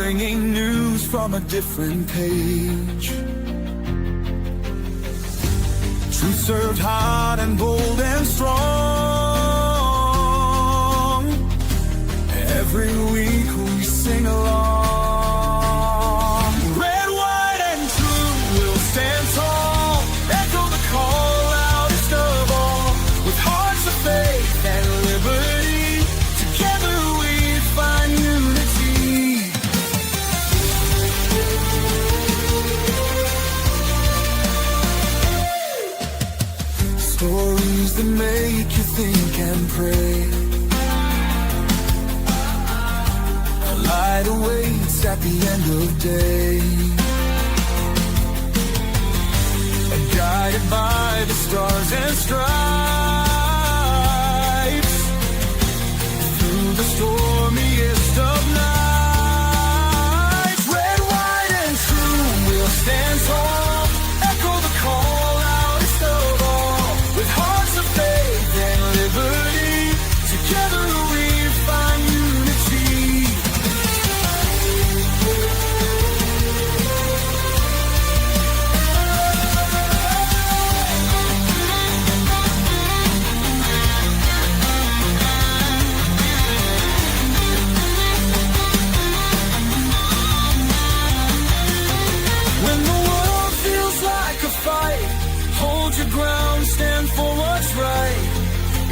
bringing news from a different page. Truth served hot and bold and strong. Every week we sing along. Red, white, and true will stand tall. Echo the call loudest of all. With hearts of faith and liberty, together we find unity. Stories that make you think and pray. A light awaits at the end of day. And guided by the stars and stripes, through the stormiest of nights. Red, white, and true will stand tall. Echo the call loudest of all. With hearts of faith and liberty, together we find unity. When the world feels like a fight, hold your ground, stand for what's right.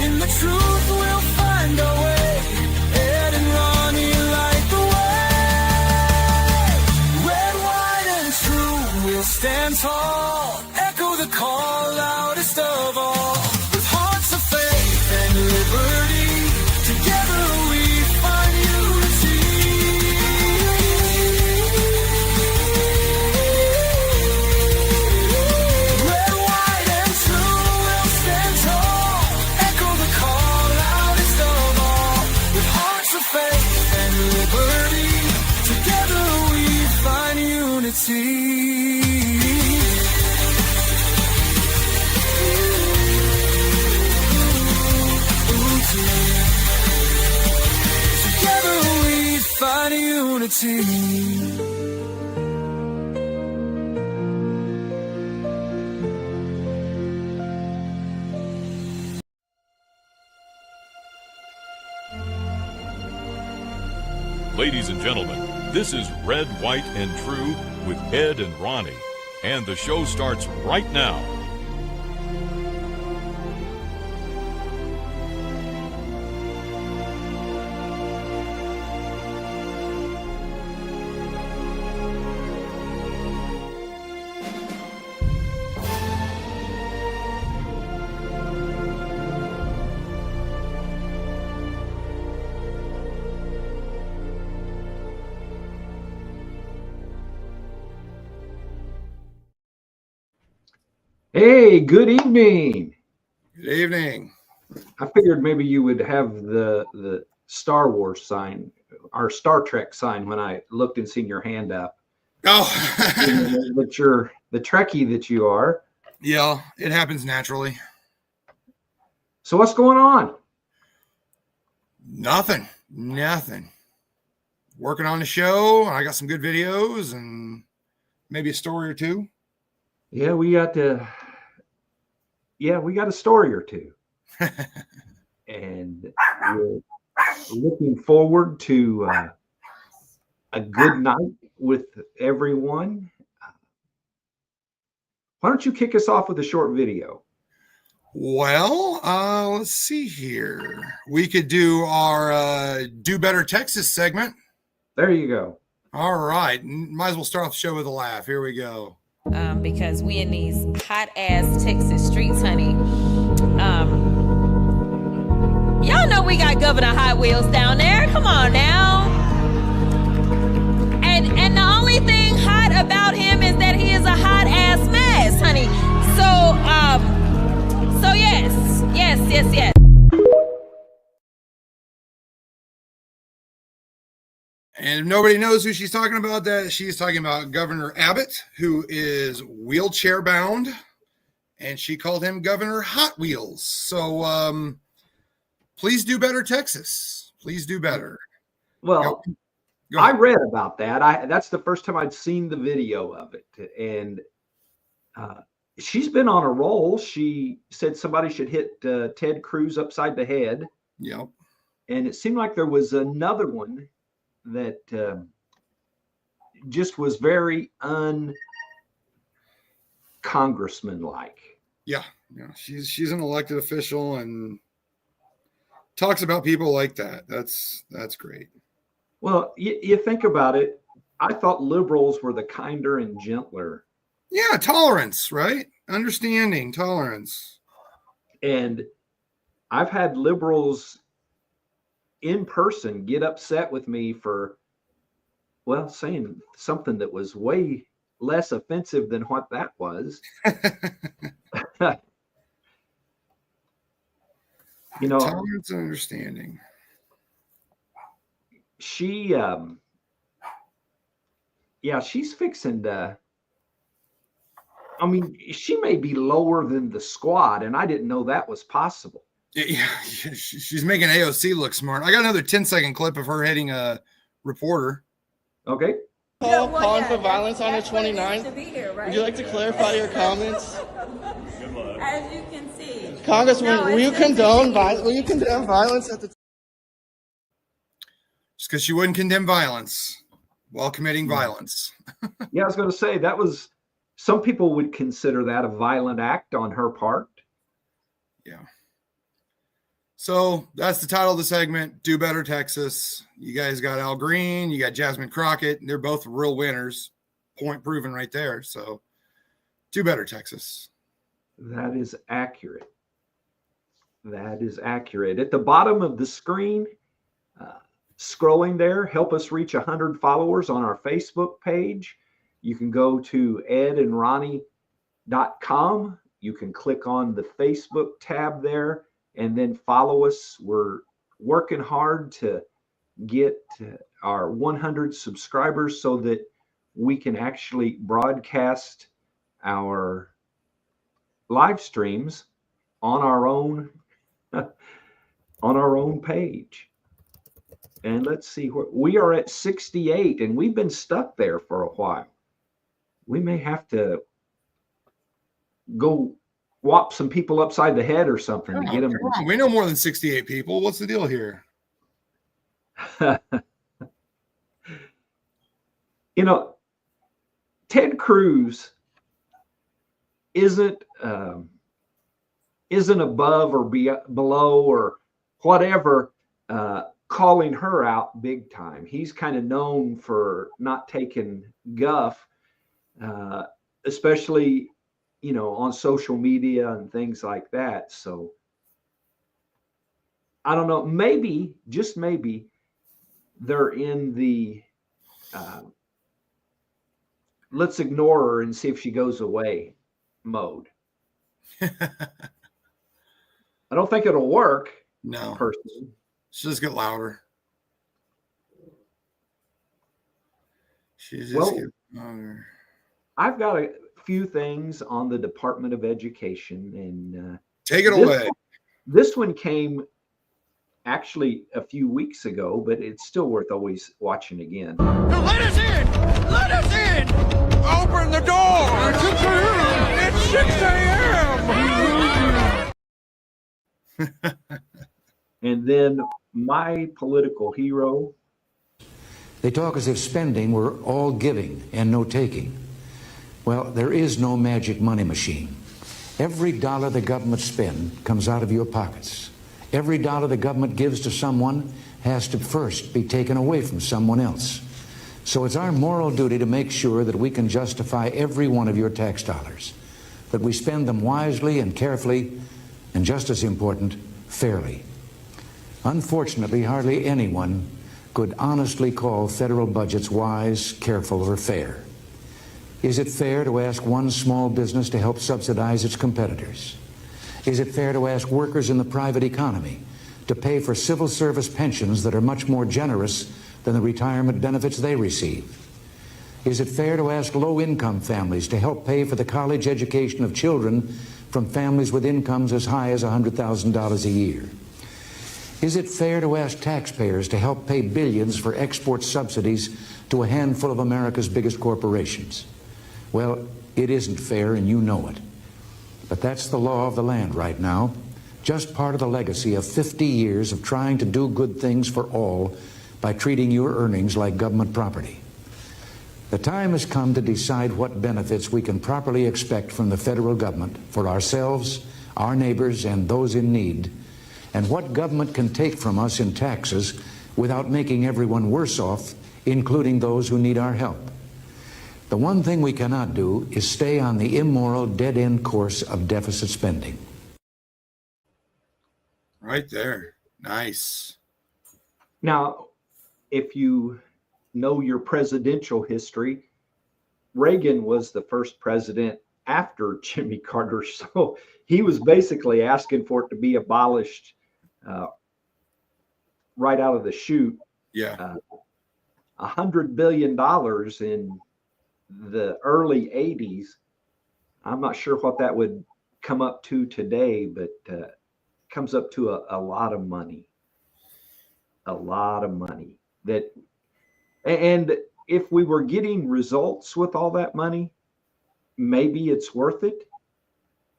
In the truth we'll find our way. Ed and Ronnie light the way. Red, white, and true will stand tall. Echo the call loudest of all. With hearts of faith and liberty, together we find unity. Red, white, and true will stand tall. Echo the call loudest of all. With hearts of faith and liberty, together we find unity. Together we find unity. Ladies and gentlemen, this is Red, White, and True with Ed and Ronnie. And the show starts right now. Hey, good evening. Good evening. I figured maybe you would have the Star Wars sign, our Star Trek sign, when I looked and seen your hand up. Oh, That you're the Trekkie that you are. yeah, it happens naturally. So what's going on? Nothing. Working on the show. I got some good videos and maybe a story or two. Yeah, we got a story or two. And we're looking forward to a good night with everyone. Why don't you kick us off with a short video? Well, let's see here. We could do our Do Better Texas segment. There you go. All right. Might as well start off the show with a laugh. Here we go. Because we in these hot ass Texas streets, honey. Y'all know we got Governor Hot Wheels down there. Come on now. And the only thing hot about him is that he is a hot ass mess, honey. So yes. And if nobody knows who she's talking about, that she's talking about Governor Abbott, who is wheelchair bound, and she called him Governor Hot Wheels. So please do better, Texas. Please do better. Well, Go I ahead. read about that. That's the first time I'd seen the video of it, and she's been on a roll. She said somebody should hit Ted Cruz upside the head, Yep. and it seemed like there was another one that just was very un-congressman like. Yeah. She's an elected official and talks about people like that. That's great. Well, you think about it. I thought liberals were the kinder and gentler. Yeah, tolerance, right? Understanding, tolerance. And I've had liberals in person get upset with me for, well, saying something that was way less offensive than what that was. You know, Tolerance and understanding. she, she's fixing to, I mean, she may be lower than the squad, and I didn't know that was possible. Yeah, she's making AOC look smart. I got another 10-second clip of her hitting a reporter. Okay. Calling for violence on the 29th. Would you like to clarify your comments? As you can see. Congressman, will you condone violence at the Just because she wouldn't condemn violence while committing violence. Yeah, I was going to say that was, some people would consider that a violent act on her part. Yeah. So that's the title of the segment. Do Better Texas. You guys got Al Green, you got Jasmine Crockett. They're both real winners. Point proven right there. So do better, Texas. That is accurate. That is accurate. At the bottom of the screen, scrolling there, help us reach 100 followers on our Facebook page. You can go to edandronnie.com. You can click on the Facebook tab there and then follow us. We're working hard to get our 100 subscribers so that we can actually broadcast our live streams on our own page. And let's see, we are at 68 and we've been stuck there for a while. We may have to go whop some people upside the head or something to get them. We know more than 68 people. What's the deal here? You know, Ted Cruz isn't above or below or whatever calling her out big time. He's kind of known for not taking guff, especially, you know, on social media and things like that. So I don't know, maybe, just maybe, they're in the let's ignore her and see if she goes away mode. I don't think it'll work. No. Personally. She'll just get louder. She's just Well, get louder. I've got a few things on the Department of Education, and Take it away. This one came actually a few weeks ago, but it's still worth always watching again. Let us in! Let us in! Open the door! It's 6 a.m. It's 6 a.m. And then my political hero. They talk as if spending were all giving and no taking. Well, there is no magic money machine. Every dollar the government spends comes out of your pockets. Every dollar the government gives to someone has to first be taken away from someone else. So it's our moral duty to make sure that we can justify every one of your tax dollars, that we spend them wisely and carefully, and just as important, fairly. Unfortunately, hardly anyone could honestly call federal budgets wise, careful, or fair. Is it fair to ask one small business to help subsidize its competitors? Is it fair to ask workers in the private economy to pay for civil service pensions that are much more generous than the retirement benefits they receive? Is it fair to ask low-income families to help pay for the college education of children from families with incomes as high as $100,000 a year? Is it fair to ask taxpayers to help pay billions for export subsidies to a handful of America's biggest corporations? Well, it isn't fair, and you know it. But that's the law of the land right now, just part of the legacy of 50 years of trying to do good things for all by treating your earnings like government property. The time has come to decide what benefits we can properly expect from the federal government for ourselves, our neighbors, and those in need, and what government can take from us in taxes without making everyone worse off, including those who need our help. The one thing we cannot do is stay on the immoral, dead-end course of deficit spending. Right there. Nice. Now, if you know your presidential history, Reagan was the first president after Jimmy Carter, so he was basically asking for it to be abolished right out of the chute. Yeah. $100 billion in the early 80s. I'm not sure what that would come up to today, but comes up to a lot of money. A lot of money. And if we were getting results with all that money, maybe it's worth it,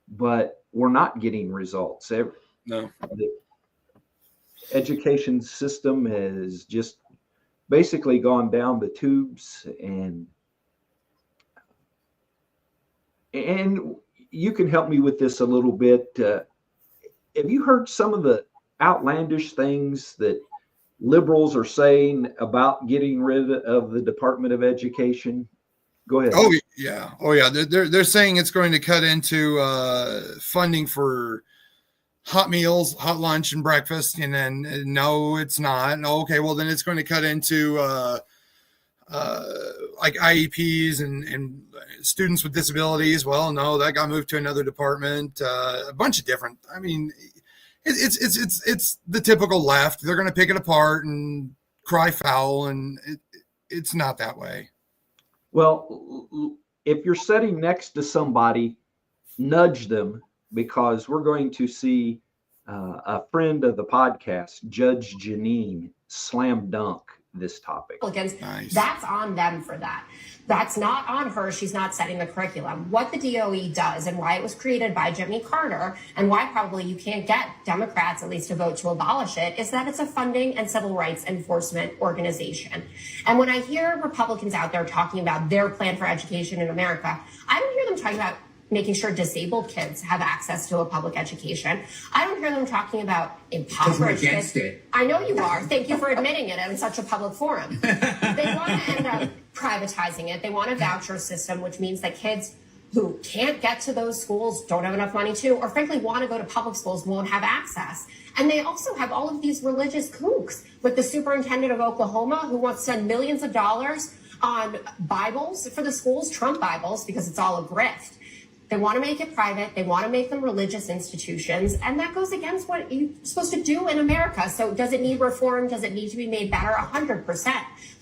but we're not getting results. No. The education system has just basically gone down the tubes, and you can help me with this a little bit. Have you heard some of the outlandish things that liberals are saying about getting rid of the Department of Education? Go ahead. Oh yeah. They're saying it's going to cut into funding for hot meals, hot lunch, and breakfast, and then no, it's not. Okay, well then it's going to cut into like IEPs and students with disabilities. Well, no, that got moved to another department. A bunch of different. I mean, it's the typical left. They're going to pick it apart and cry foul, and it's not that way. Well, if you're sitting next to somebody, nudge them, because we're going to see a friend of the podcast, Judge Janine, slam dunk this topic. Nice. That's on them for that. That's not on her. She's not setting the curriculum. What the DOE does, and why it was created by Jimmy Carter, and why probably you can't get Democrats at least to vote to abolish it, is that it's a funding and civil rights enforcement organization. And when I hear Republicans out there talking about their plan for education in America, I don't hear them talking about making sure disabled kids have access to a public education. I don't hear them talking about impoverished kids. I know you are. Thank you for admitting it in such a public forum. They want to end up privatizing it. They want a voucher system, which means that kids who can't get to those schools, don't have enough money to, or frankly want to go to public schools, won't have access. And they also have all of these religious kooks, with the superintendent of Oklahoma who wants to spend millions of dollars on Bibles for the schools, Trump Bibles, because it's all a grift. They want to make it private. They want to make them religious institutions. And that goes against what you're supposed to do in America. So does it need reform? Does it need to be made better? 100%.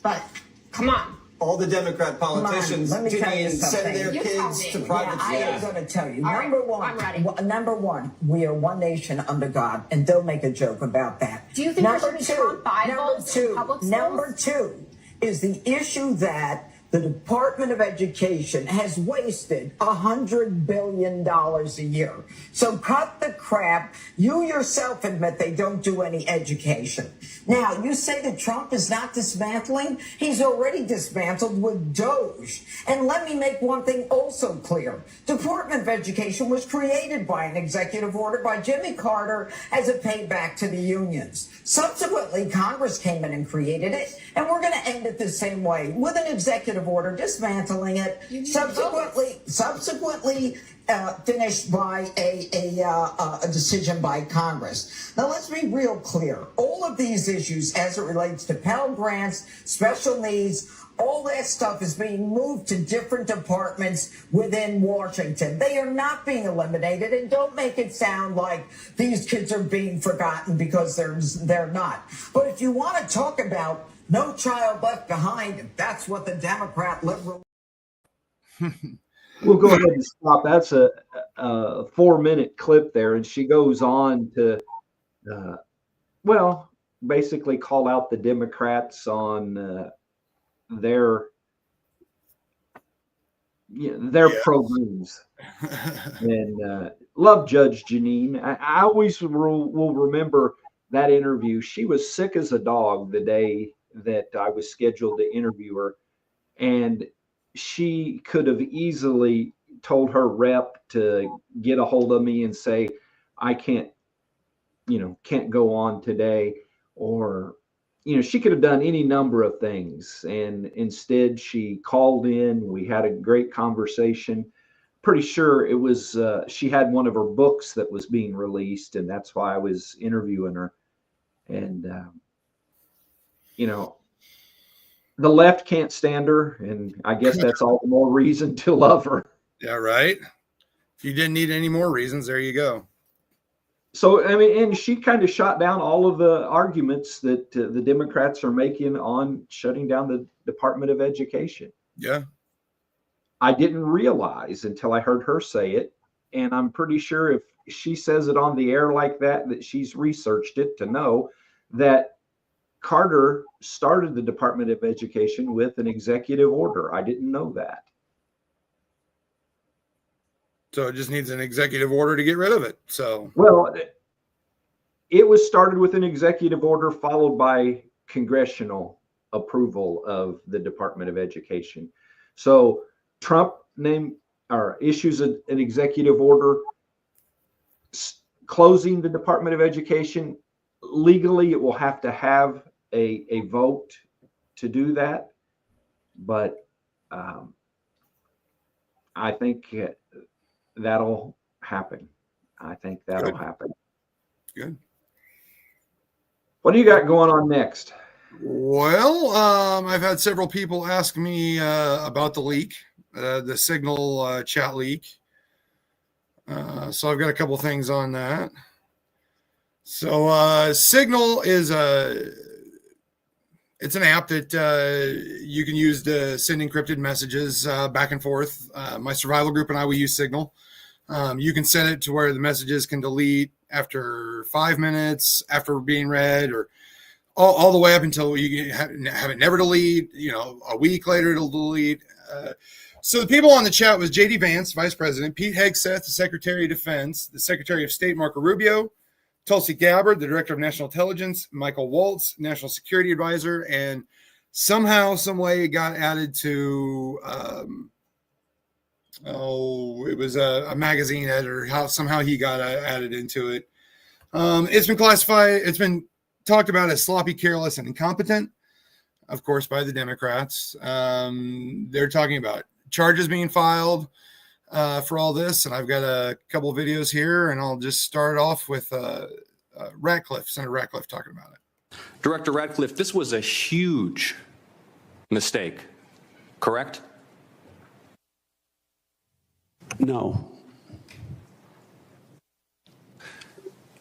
But come on. All the Democrat politicians send their kids to private schools. I am going to tell you. All number right, one, I'm ready. Number one, we are one nation under God, and they'll make a joke about that. Do you think there should be Trump Bibles in public schools? Number two is the issue that the Department of Education has wasted $100 billion a year. So cut the crap. You yourself admit they don't do any education. Now, you say that Trump is not dismantling. He's already dismantled with Doge. And let me make one thing also clear. Department of Education was created by an executive order by Jimmy Carter as a payback to the unions. Subsequently, Congress came in and created it, and we're going to end it the same way, with an executive order dismantling it, subsequently finished by a decision by Congress. Now, let's be real clear. All of these issues, as it relates to Pell Grants, special needs, all that stuff is being moved to different departments within Washington. They are not being eliminated, and don't make it sound like these kids are being forgotten, because they're not. But if you want to talk about no child left behind, that's what the Democrat liberal. We'll go ahead and stop. That's a 4-minute clip there, and she goes on to well, basically call out the Democrats on their programs. And love Judge Janine. I always will remember that interview. She was sick as a dog the day that I was scheduled to interview her, and she could have easily told her rep to get a hold of me and say, I can't go on today, or she could have done any number of things, and instead she called in. We had a great conversation. Pretty sure it was she had one of her books that was being released, and that's why I was interviewing her. And the left can't stand her, and I guess that's all the more reason to love her. Yeah, right. If you didn't need any more reasons, there you go. So, I mean, and she kind of shot down all of the arguments that the Democrats are making on shutting down the Department of Education. Yeah. I didn't realize until I heard her say it. And I'm pretty sure if she says it on the air like that she's researched it to know that Carter started the Department of Education with an executive order. I didn't know that. So it just needs an executive order to get rid of it. So, well, it was started with an executive order followed by congressional approval of the Department of Education. So Trump issues an executive order closing the Department of Education. Legally, it will have to have a vote to do that. But I think that'll happen. I think that'll happen. Good. What do you got going on next? Well, I've had several people ask me about the leak, the Signal chat leak. So I've got a couple things on that. So Signal is it's an app that you can use to send encrypted messages back and forth. My survival group and I, we use Signal. You can set it to where the messages can delete after 5 minutes after being read, or all the way up until you have it never delete. A week later it'll delete. So the people on the chat was J.D. Vance, Vice President, Pete Hegseth, the Secretary of Defense, the Secretary of State, Marco Rubio, Tulsi Gabbard, the Director of National Intelligence, Michael Waltz, National Security Advisor, and somehow, some way it got added to, it was a magazine editor, somehow he got added into it. It's been classified, it's been talked about as sloppy, careless, and incompetent, of course, by the Democrats. They're talking about charges being filed for all this, and I've got a couple of videos here, and I'll just start off with Senator Ratcliffe talking about it. Director Ratcliffe, this was a huge mistake, correct? No.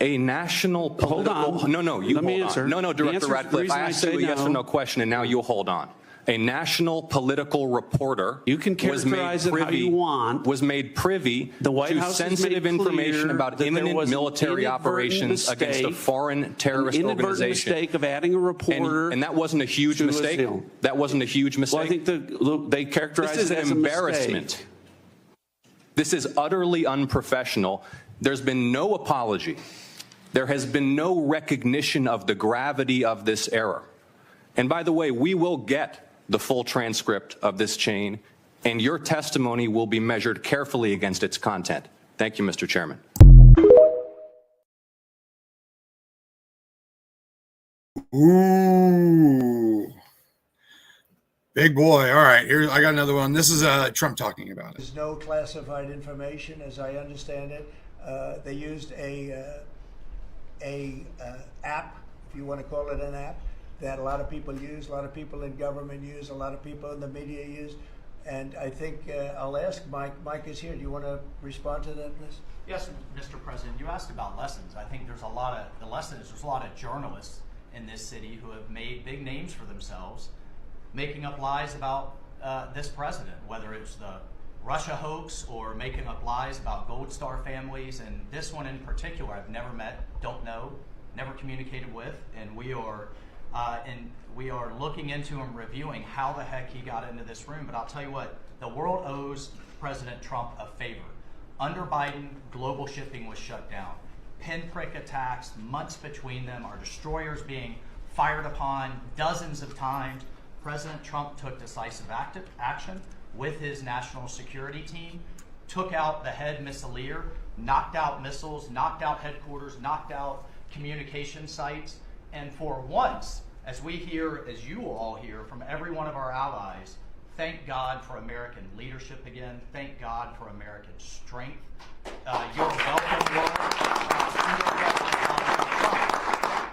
A national political... Hold on. No, you Let me hold answer. on. No, Director Ratcliffe, I asked you a yes or no question, and now you hold on. A national political reporter you can characterize it how you want. Was made privy to sensitive information about imminent military operations against a foreign terrorist organization. Mistake of adding a reporter, and that wasn't a huge mistake. That wasn't a huge mistake. Well, I think they characterize this it as an embarrassment. This is utterly unprofessional. There's been no apology. There has been no recognition of the gravity of this error. And by the way, we will get the full transcript of this chain, and your testimony will be measured carefully against its content. Thank you, Mr. Chairman. Ooh. Big boy. All right, here I got another one. This is Trump talking about it. There's no classified information, as I understand it. They used a app, if you want to call it an app, that a lot of people use, a lot of people in government use, a lot of people in the media use. And I think I'll ask Mike. Mike is here. Do you want to respond to that, please? Yes, Mr. President. You asked about lessons. I think there's a lot of journalists in this city who have made big names for themselves, making up lies about this president, whether it's the Russia hoax or making up lies about Gold Star families. And this one in particular, I've never met, don't know. never communicated with, and we are looking into and reviewing how the heck he got into this room. But I'll tell you what, the world owes President Trump a favor. Under Biden, global shipping was shut down. Pinprick attacks, months between them, our destroyers being fired upon dozens of times. President Trump took decisive action with his national security team, took out the head missileer, knocked out missiles, knocked out headquarters, knocked out communication sites. And for once, as we hear, as you will all hear from every one of our allies, thank God for American leadership again. Thank God for American strength. You're welcome, Lord.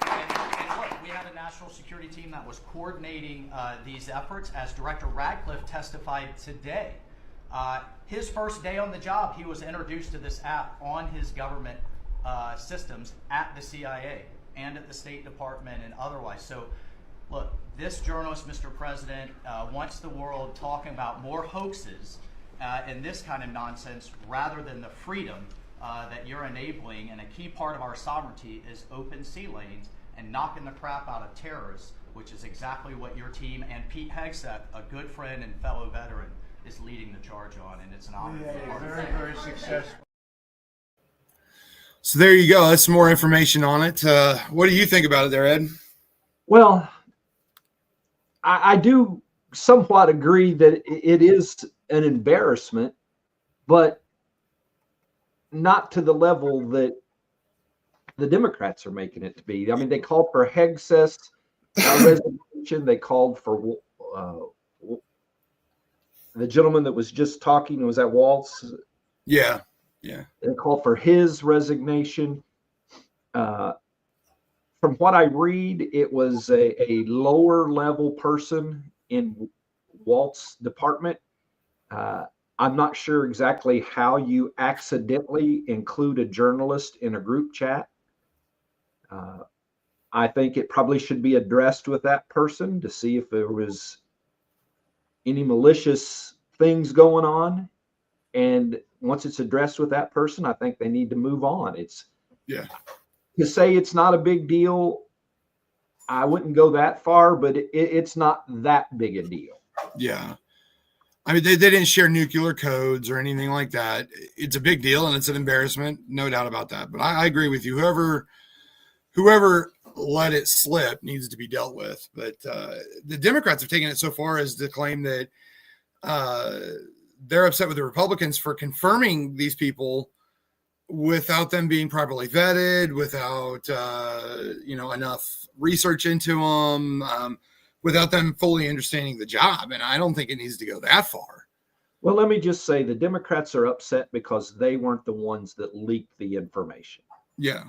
And look, we had a national security team that was coordinating these efforts, as Director Radcliffe testified today. His first day on the job, he was introduced to this app on his government systems at the CIA and at the State Department and otherwise. So, look, this journalist, Mr. President, wants the world talking about more hoaxes and this kind of nonsense rather than the freedom that you're enabling. And a key part of our sovereignty is open sea lanes and knocking the crap out of terrorists, which is exactly what your team and Pete Hegseth, a good friend and fellow veteran, is leading the charge on. And it's an honor to be part of it. Very, very successful. So there you go. That's some more information on it. What do you think about it there, Ed? Well, I do somewhat agree that it is an embarrassment, but not to the level that the Democrats are making it to be. I mean, they called for Hegseth's resignation. They called for the gentleman that was just talking. Was that Waltz? Yeah. Yeah. They called for his resignation. From what I read, it was a lower level person in Walt's department. I'm not sure exactly how you accidentally include a journalist in a group chat. I think it probably should be addressed with that person to see if there was any malicious things going on. And once it's addressed with that person, I think they need to move on. To say it's not a big deal, I wouldn't go that far, but it's not that big a deal. Yeah. I mean, they didn't share nuclear codes or anything like that. It's a big deal and it's an embarrassment, no doubt about that. But I agree with you. Whoever let it slip needs to be dealt with. But the Democrats have taken it so far as to claim that they're upset with the Republicans for confirming these people without them being properly vetted, without enough research into them, without them fully understanding the job. And I don't think it needs to go that far. Well, let me just say the Democrats are upset because they weren't the ones that leaked the information. Yeah.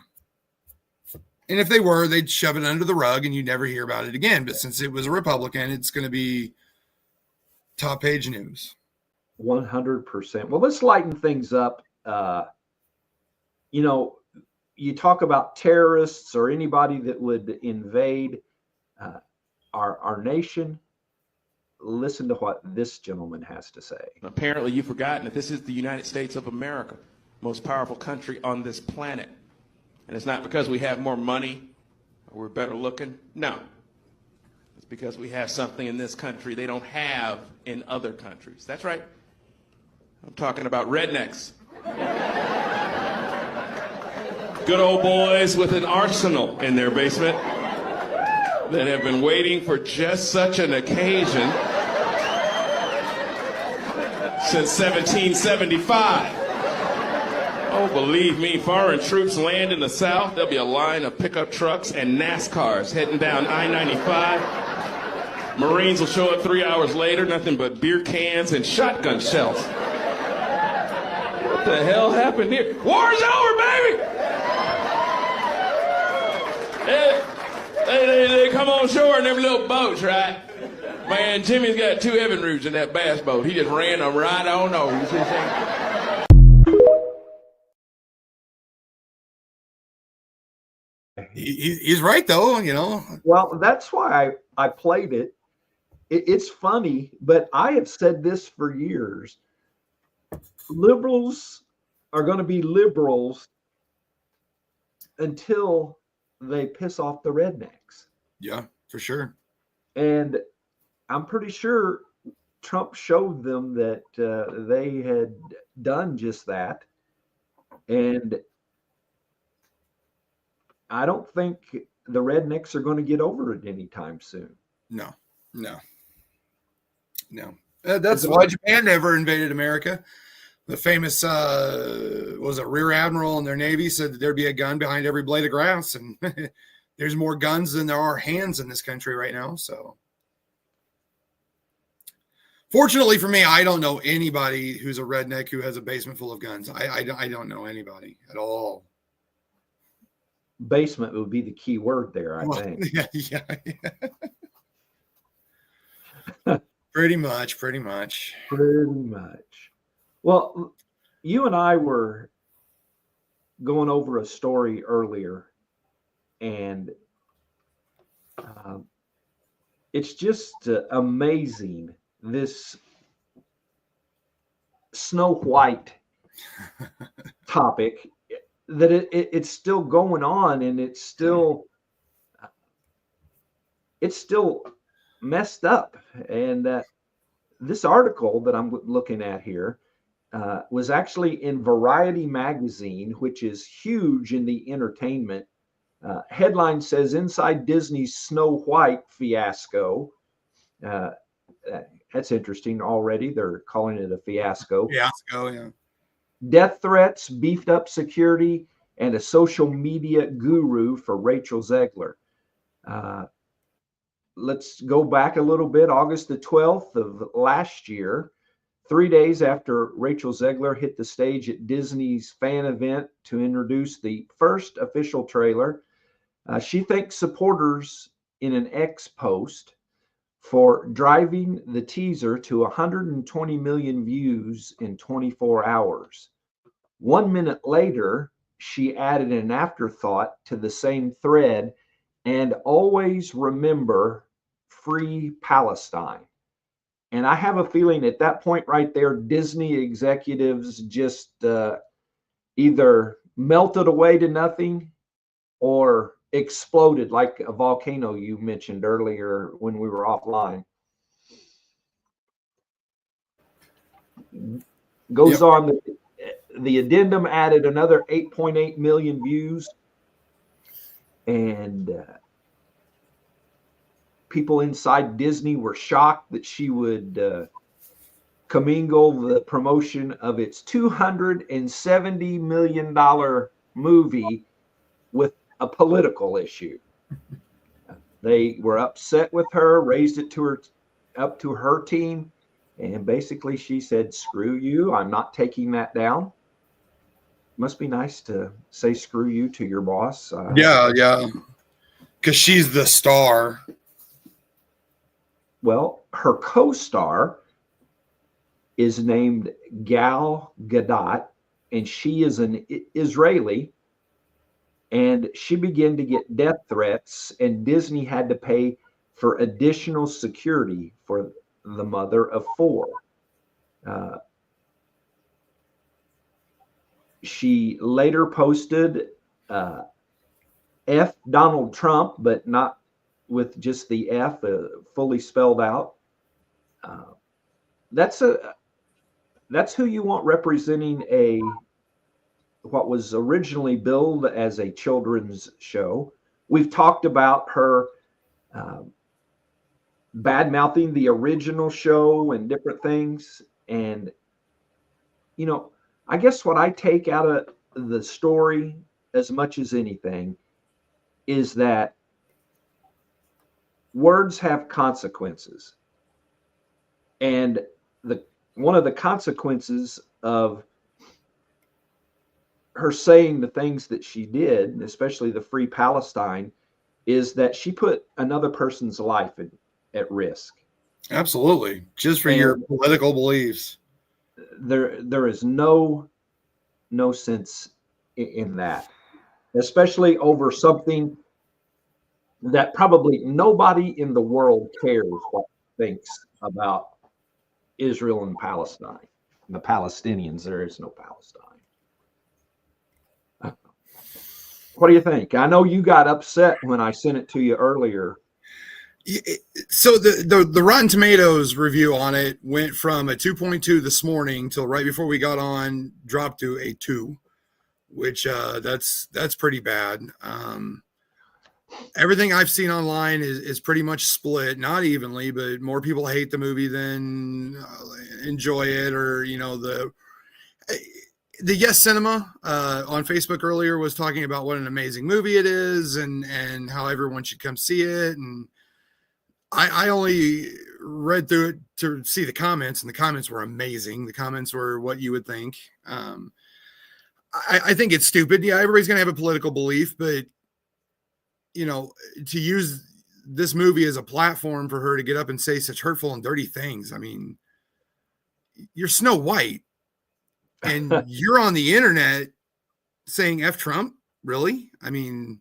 And if they were, they'd shove it under the rug and you'd never hear about it again. But since it was a Republican, it's going to be top page news. 100%. Well, let's lighten things up. You talk about terrorists or anybody that would invade our nation. Listen to what this gentleman has to say. Apparently, you've forgotten that this is the United States of America, most powerful country on this planet. And it's not because we have more money or we're better looking. No. It's because we have something in this country they don't have in other countries. That's right. I'm talking about rednecks. Good old boys with an arsenal in their basement that have been waiting for just such an occasion since 1775. Oh, believe me, foreign troops land in the South, there'll be a line of pickup trucks and NASCARs heading down I-95. Marines will show up 3 hours later, nothing but beer cans and shotgun shells. What the hell happened here? War's over, baby! They come on shore in them little boats, right? Man, Jimmy's got 2 Evan roots in that bass boat. He just ran them right on over. You see what I'm saying? He's right, though, Well, that's why I played it. It's funny, but I have said this for years. Liberals are going to be liberals until they piss off the rednecks. Yeah, for sure. And I'm pretty sure Trump showed them that they had done just that. And I don't think the rednecks are going to get over it anytime soon. No. That's why Japan never invaded America. The famous, was it Rear Admiral in their Navy said that there'd be a gun behind every blade of grass. And there's more guns than there are hands in this country right now. So fortunately for me, I don't know anybody who's a redneck who has a basement full of guns. I don't know anybody at all. Basement would be the key word there, I think. Yeah. Pretty much. Well, you and I were going over a story earlier, and it's just amazing, this Snow White topic, that it's still going on, and it's still messed up. And this article that I'm looking at here was actually in Variety magazine, which is huge in the entertainment. Headline says, "Inside Disney's Snow White fiasco." That's interesting already. They're calling it a fiasco. Fiasco, yeah. Death threats, beefed up security, and a social media guru for Rachel Zegler. Let's go back a little bit. August the 12th of last year, 3 days after Rachel Zegler hit the stage at Disney's fan event to introduce the first official trailer, she thanked supporters in an X post for driving the teaser to 120 million views in 24 hours. 1 minute later, she added an afterthought to the same thread, "And always remember, free Palestine." And I have a feeling at that point right there, Disney executives just either melted away to nothing or exploded like a volcano you mentioned earlier when we were offline. Goes on, the addendum added another 8.8 million views, and people inside Disney were shocked that she would commingle the promotion of its $270 million movie with a political issue. They were upset with her, raised it up to her team, and basically she said, "Screw you, I'm not taking that down." Must be nice to say screw you to your boss. Yeah. Because she's the star. Well, her co-star is named Gal Gadot, and she is an Israeli. And she began to get death threats, and Disney had to pay for additional security for the mother of four. She later posted F Donald Trump, but not with just the F fully spelled out. That's who you want representing what was originally billed as a children's show. We've talked about her bad-mouthing the original show and different things. And, I guess what I take out of the story as much as anything is that words have consequences. And one of the consequences of her saying the things that she did, especially the Free Palestine, is that she put another person's life at risk. Absolutely. Just for your political beliefs. There is no sense in that, especially over something that probably nobody in the world cares what thinks about Israel and Palestine. And the Palestinians, there is no Palestine. What do you think? I know you got upset when I sent it to you earlier. So the Rotten Tomatoes review on it went from a 2.2 this morning till right before we got on, dropped to a 2, which that's pretty bad. Everything I've seen online is pretty much split, not evenly, but more people hate the movie than enjoy it, or the Yes Cinema on Facebook earlier was talking about what an amazing movie it is, and how everyone should come see it. And I only read through it to see the comments, and the comments were amazing. The comments were what you would think. I think it's stupid. Yeah, everybody's going to have a political belief, but to use this movie as a platform for her to get up and say such hurtful and dirty things. I mean, you're Snow White, and you're on the internet saying F Trump. Really? I mean,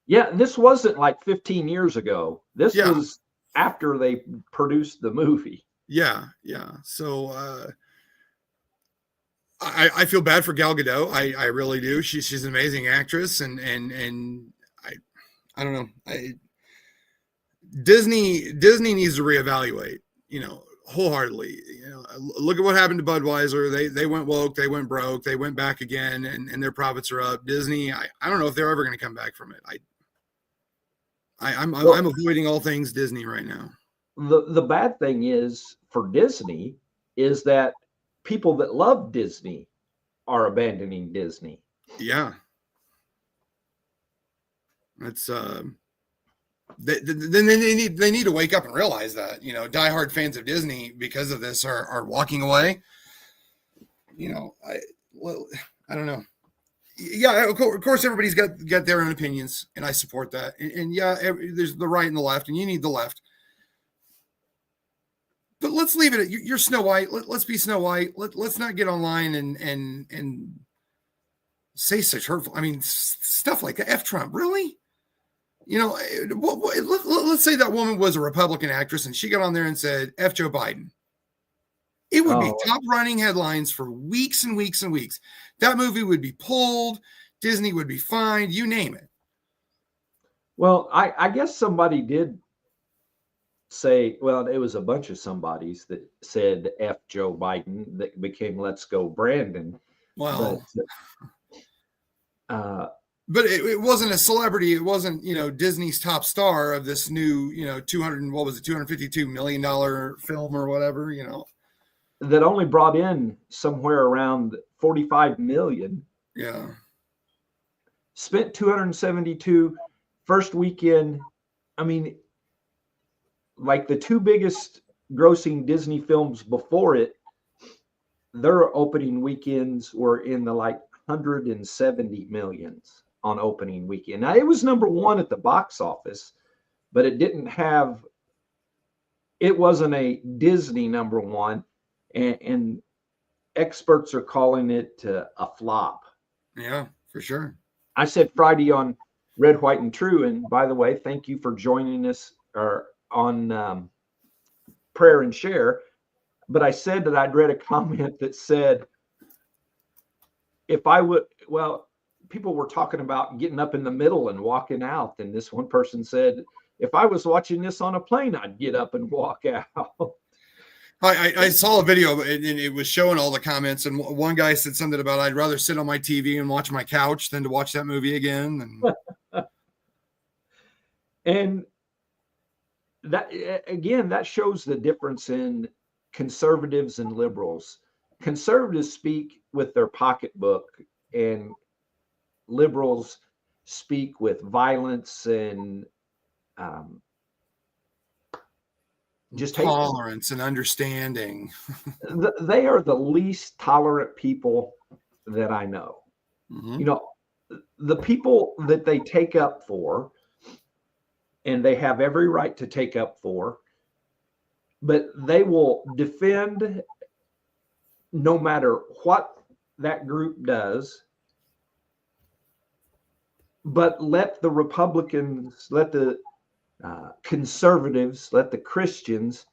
yeah, this wasn't like 15 years ago. This was after they produced the movie. Yeah. So I feel bad for Gal Gadot. I really do. She's an amazing actress, and I don't know. Disney needs to reevaluate, wholeheartedly. Look at what happened to Budweiser. They went woke, they went broke, they went back again, and their profits are up. Disney, I don't know if they're ever going to come back from it. I'm avoiding all things Disney right now. The bad thing is for Disney is that people that love Disney are abandoning Disney. Yeah. That's then they need to wake up and realize that, diehard fans of Disney because of this are walking away. I don't know. Yeah, of course everybody's got their own opinions, and I support that. And there's the right and the left, and you need the left. But let's leave it at you're Snow White. Let's be Snow White. Let's not get online and say such hurtful. I mean, stuff like that. F Trump, really? Let's say that woman was a Republican actress and she got on there and said F Joe Biden. It would be top running headlines for weeks and weeks and weeks. That movie would be pulled. Disney would be fined. You name it. Well, I guess somebody did say, well, it was a bunch of somebodies that said F Joe Biden that became Let's Go Brandon. Well, but it wasn't a celebrity. It wasn't, Disney's top star of this new, $252 million film or whatever, that only brought in somewhere around 45 million. Yeah. Spent 272 first weekend. I mean, like the two biggest grossing Disney films before it, their opening weekends were in the 170 millions on opening weekend. Now it was number one at the box office, but it wasn't a Disney number one, and experts are calling it a flop. Yeah, for sure. I said Friday on Red, White, and True, and by the way, thank you for joining us on Prayer and Share. But I said that I'd read a comment that said, people were talking about getting up in the middle and walking out. And this one person said, if I was watching this on a plane, I'd get up and walk out. I saw a video and it was showing all the comments. And one guy said something about, I'd rather sit on my TV and watch my couch than to watch that movie again. And that, again, that shows the difference in conservatives and liberals. Conservatives speak with their pocketbook, and liberals speak with violence and just tolerance and understanding. They are the least tolerant people that I know. Mm-hmm. The people that they take up for, and they have every right to take up for, but they will defend no matter what that group does. But let the Republicans, let the conservatives, let the Christians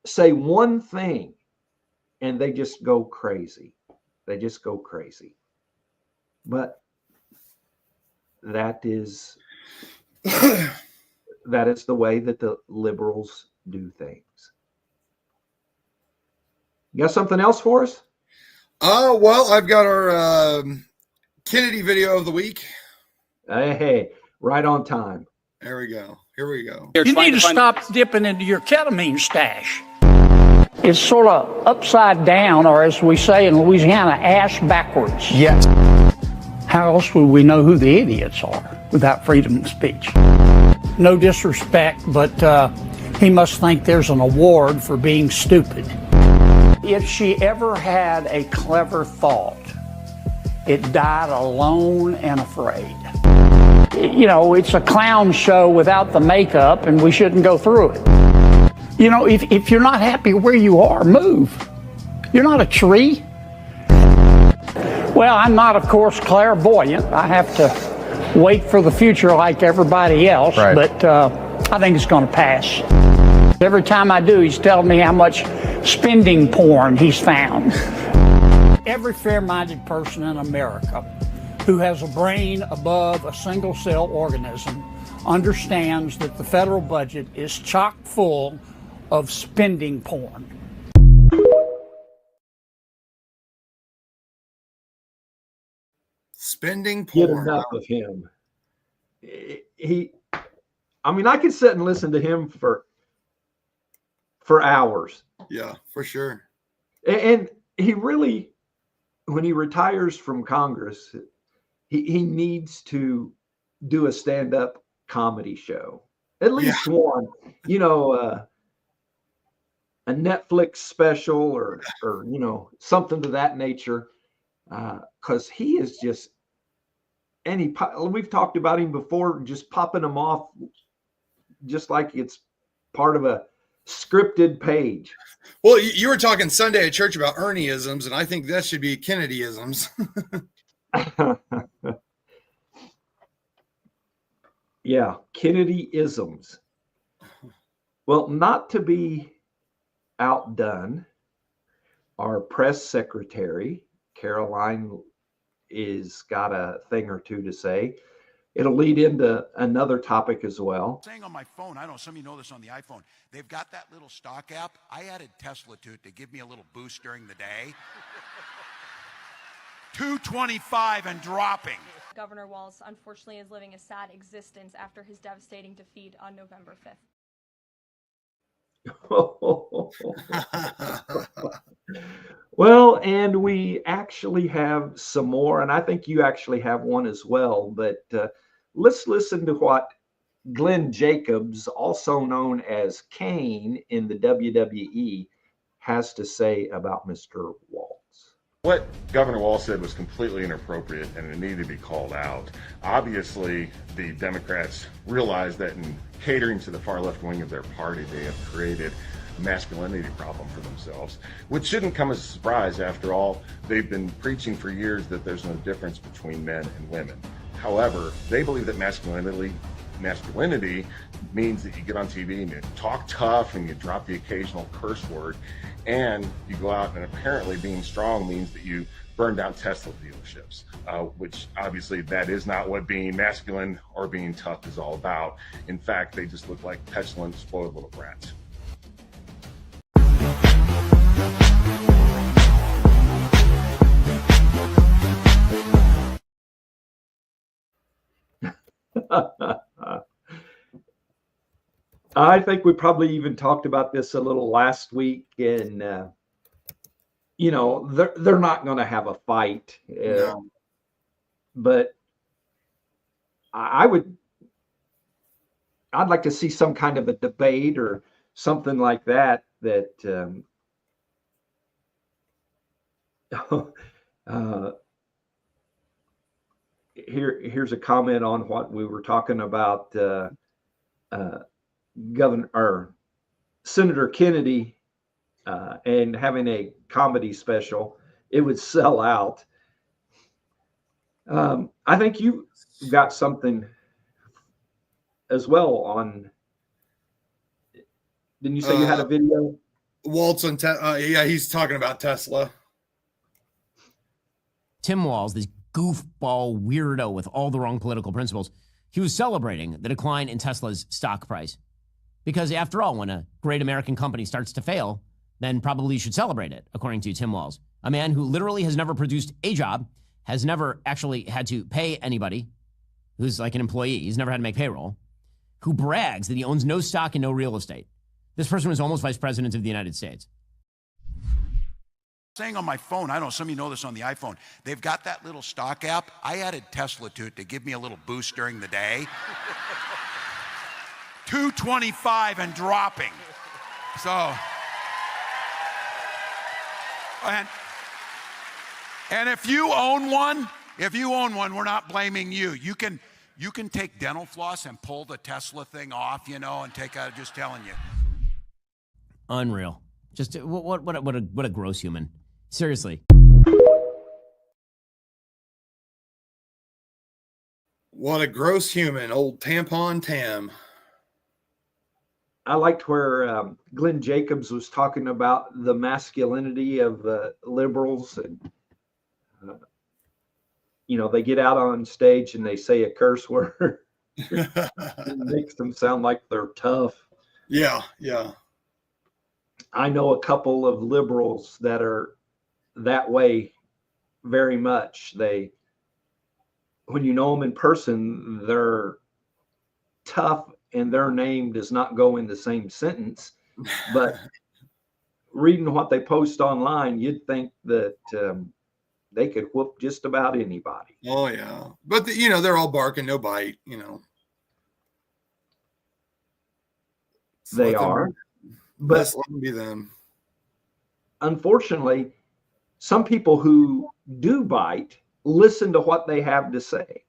say one thing, and they just go crazy. They just go crazy. But that is the way that the liberals do things. You got something else for us? Well, I've got our Kennedy video of the week. Hey, right on time. There we go. Here we go. You need to stop dipping into your ketamine stash. It's sort of upside down, or as we say in Louisiana, ass backwards. Yes. How else would we know who the idiots are without freedom of speech? No disrespect, but he must think there's an award for being stupid. If she ever had a clever thought, it died alone and afraid. You know, it's a clown show without the makeup, and we shouldn't go through it. You know, if you're not happy where you are, move. You're not a tree. Well, I'm not, of course, clairvoyant. I have to wait for the future like everybody else, right. But I think it's going to pass. Every time I do, he's telling me how much spending porn he's found. Every fair-minded person in America who has a brain above a single-cell organism understands that the federal budget is chock full of spending porn. Spending porn. Get enough of him. I mean, I could sit and listen to him for hours. Yeah, for sure. And he really, when he retires from Congress, he needs to do a stand-up comedy show. At least one. You know, a Netflix special or you know, something to that nature. Because he is just, and we've talked about him before, just popping them off just like it's part of a scripted page. Well, you were talking Sunday at church about Ernie-isms, and I think that should be Kennedy-isms. Yeah, Kennedy-isms. Well, not to be outdone, our press secretary, Caroline, is got a thing or two to say. It'll lead into another topic as well. Saying on my phone, I don't know, some of you know this on the iPhone, they've got that little stock app. I added Tesla to it to give me a little boost during the day. 225 and dropping. Governor Walz, unfortunately, is living a sad existence after his devastating defeat on November 5th. Well, and we actually have some more, and I think you actually have one as well, but let's listen to what Glenn Jacobs, also known as Kane in the WWE, has to say about Mr. Walz. What Governor Walz said was completely inappropriate and it needed to be called out. Obviously, the Democrats realized that in catering to the far left wing of their party, they have created a masculinity problem for themselves, which shouldn't come as a surprise. After all, they've been preaching for years that there's no difference between men and women. However, they believe that masculinity means that you get on TV and you talk tough and you drop the occasional curse word, and you go out and apparently being strong means that you burn down Tesla dealerships, which obviously that is not what being masculine or being tough is all about. In fact, they just look like petulant, spoiled little brats. I think we probably even talked about this a little last week, and you know, they're not going to have a fight, No. But I'd like to see some kind of a debate or something like that. Here's a comment on what we were talking about. Senator Kennedy and having a comedy special, it would sell out. I think you got something as well on. Didn't you say you had a video? Waltz on yeah, he's talking about Tesla. Tim Walz, the goofball weirdo with all the wrong political principles, he was celebrating the decline in Tesla's stock price. Because after all, when a great American company starts to fail, then probably you should celebrate it, according to Tim Walz, a man who literally has never produced a job, has never actually had to pay anybody, who's like an employee, he's never had to make payroll, who brags that he owns no stock and no real estate. This person was almost vice president of the United States. Saying on my phone, I don't know, some of you know this on the iPhone, they've got that little stock app. I added Tesla to it to give me a little boost during the day. 225 and dropping. So, and if you own one, we're not blaming you. You can take dental floss and pull the Tesla thing off, you know, and take out, just telling you. Unreal. Just what a gross human. Seriously. What a gross human, old tampon Tam. I liked where Glenn Jacobs was talking about the masculinity of liberals, and you know, they get out on stage and they say a curse word. It makes them sound like they're tough. Yeah, yeah. I know a couple of liberals that are that way very much. They, when you know them in person, they're tough and their name does not go in the same sentence. But reading what they post online, you'd think that they could whoop just about anybody. Oh, yeah. But, you know, they're all barking, no bite, you know. They are. But let them be them. Unfortunately, some people who do bite listen to what they have to say.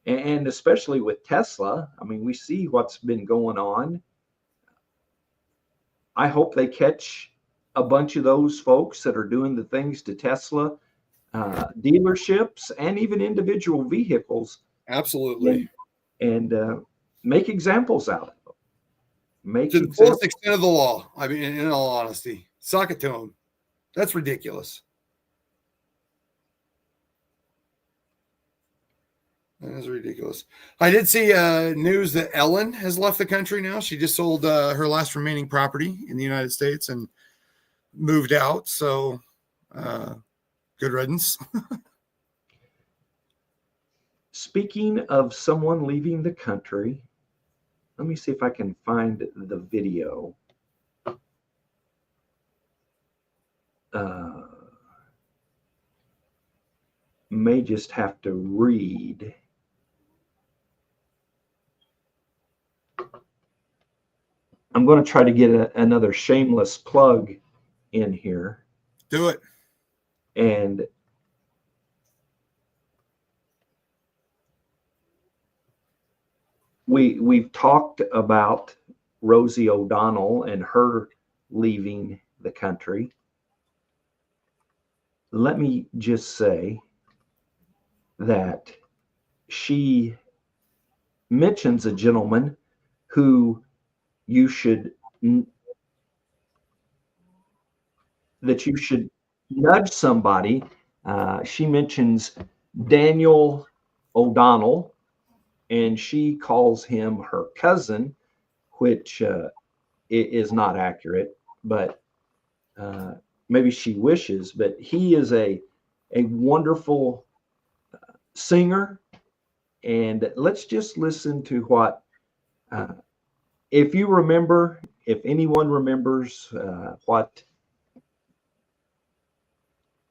And especially with Tesla, I mean, we see what's been going on. I hope they catch a bunch of those folks that are doing the things to Tesla dealerships and even individual vehicles. Absolutely. And make examples out of them. Make to the fullest extent of the law. I mean, in all honesty, sock it to them. That's ridiculous. That is ridiculous. I did see news that Ellen has left the country now. She just sold her last remaining property in the United States and moved out. So good riddance. Speaking of someone leaving the country, let me see if I can find the video. May just have to read. I'm going to try to get another shameless plug in here. Do it. And we've talked about Rosie O'Donnell and her leaving the country. Let me just say that she mentions a gentleman who you should nudge somebody. She mentions Daniel O'Donnell, and she calls him her cousin, which is not accurate, but maybe she wishes. But he is a wonderful singer, and let's just listen to what if you remember, if anyone remembers what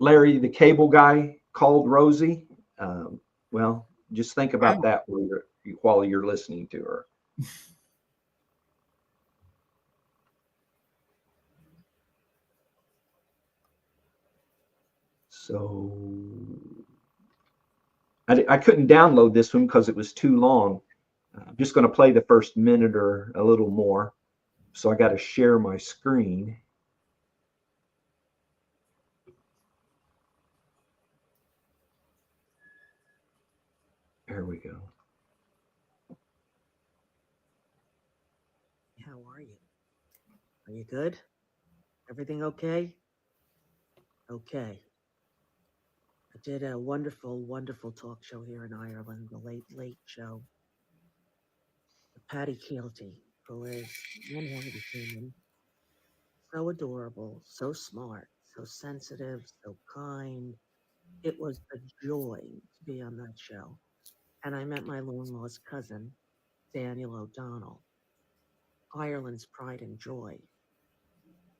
Larry the Cable Guy called Rosie, well, just think about that while you're listening to her. So I couldn't download this one because it was too long. I'm just going to play the first minute or a little more. So I got to share my screen. There we go. How are you? Are you good? Everything okay? Okay. I did a wonderful, wonderful talk show here in Ireland, the Late Late Show. Paddy Keelty, who is one hell of a human, so adorable, so smart, so sensitive, so kind. It was a joy to be on that show. And I met my long-lost cousin, Daniel O'Donnell, Ireland's pride and joy.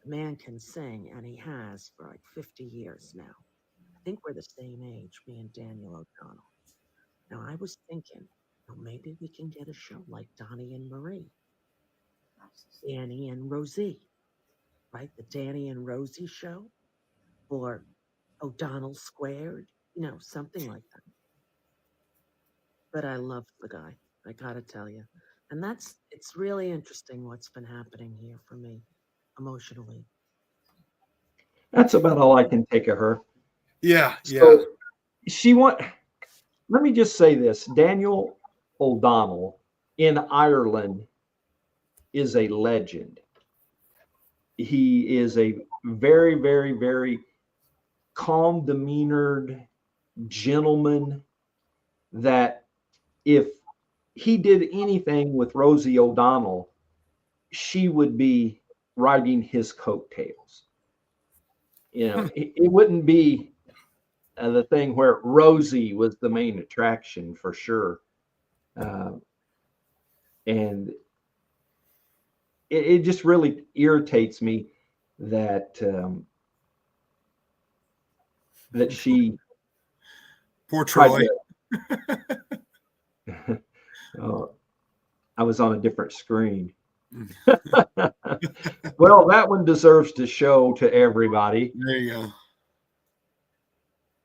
The man can sing, and he has for like 50 years now. I think we're the same age, me and Daniel O'Donnell. Now, I was thinking, maybe we can get a show like Donnie and Marie, Danny and Rosie, right? The Danny and Rosie show, or O'Donnell Squared, something like that. But I love the guy, I gotta tell you. And it's really interesting what's been happening here for me emotionally. That's about all I can take of her. Yeah. So let me just say this. Daniel O'Donnell in Ireland is a legend. He is a very, very, very calm demeanored gentleman that if he did anything with Rosie O'Donnell, she would be riding his coattails. It wouldn't be the thing where Rosie was the main attraction for sure. And it just really irritates me that that she poor Troy. I was on a different screen. Well, that one deserves to show to everybody. There you go.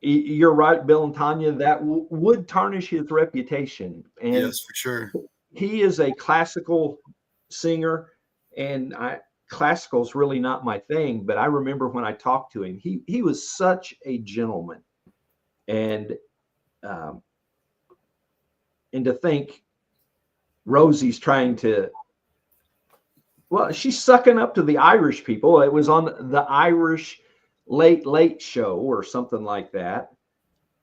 You're right, Bill and Tanya. That would tarnish his reputation. And yes, for sure. He is a classical singer, and classical is really not my thing. But I remember when I talked to him, he was such a gentleman, and to think Rosie's trying to. Well, she's sucking up to the Irish people. It was on the Irish Late Late Show or something like that.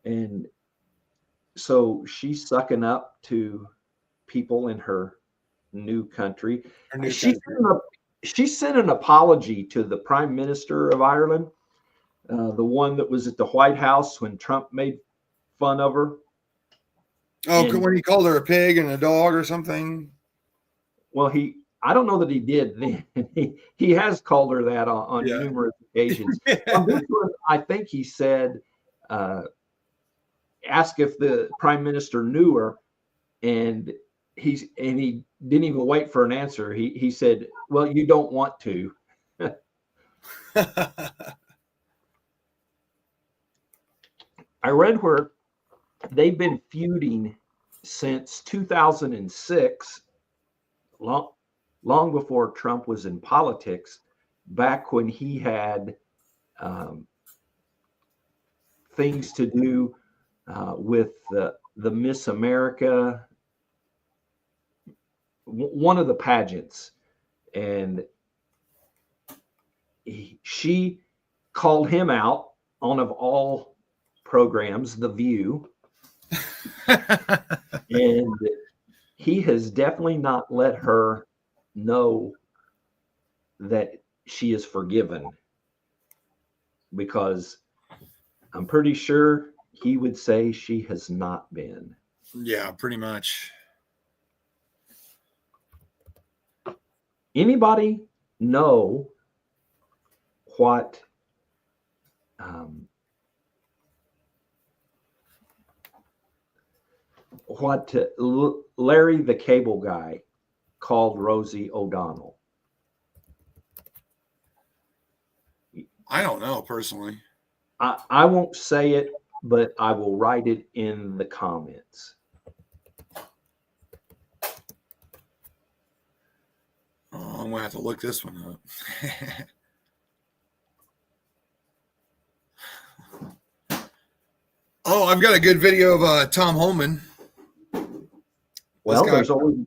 And so she's sucking up to people in her new country. She sent an apology to the Prime Minister of Ireland, the one that was at the White House when Trump made fun of her. Oh, when he called her a pig and a dog or something? Well, I don't know that he did then. He has called her that on numerous occasions. On this one, I think he said, ask if the prime minister knew her, and he didn't even wait for an answer. He said, well, you don't want to. I read where they've been feuding since 2006, long before Trump was in politics, back when he had things to do with the Miss America, one of the pageants. And she called him out on, of all programs, The View. And he has definitely not let her know that she is forgiven, because I'm pretty sure he would say she has not been. Yeah, pretty much. Anybody know what Larry the Cable Guy called Rosie O'Donnell? I don't know personally. I won't say it, but I will write it in the comments. Oh, I'm gonna have to look this one up. Oh, I've got a good video of Tom Holman. Well, there's always